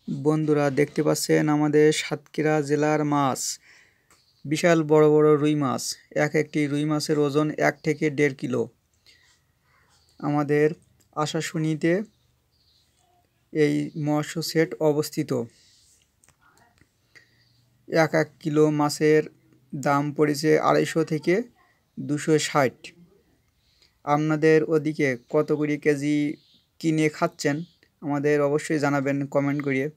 বন্ধুরা দেখতে পাচ্ছেন আমাদের সাতক্ষীরা জেলার মাছ, বিশাল বড় বড় রুই মাছ। একটি রুই মাছের ওজন 1 থেকে 1.5 কিলো। আমাদের আশাশুনিতে এই মৎস্য সেট অবস্থিত। 1 কিলো মাছের দাম পড়েছে 250 থেকে 260। আপনাদের ওদিকে কত করে কেজি কিনে খাচ্ছেন আমাদের অবশ্যই জানাবেন কমেন্ট করিয়ে।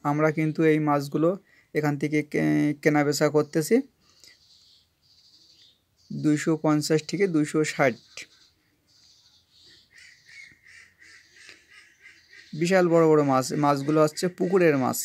আমরা কিন্তু এই মাছগুলো এখান থেকে কেনাবেচা করতেছি 250 থেকে 260। বিশাল বড় বড় মাছগুলো হচ্ছে পুকুরের মাছ।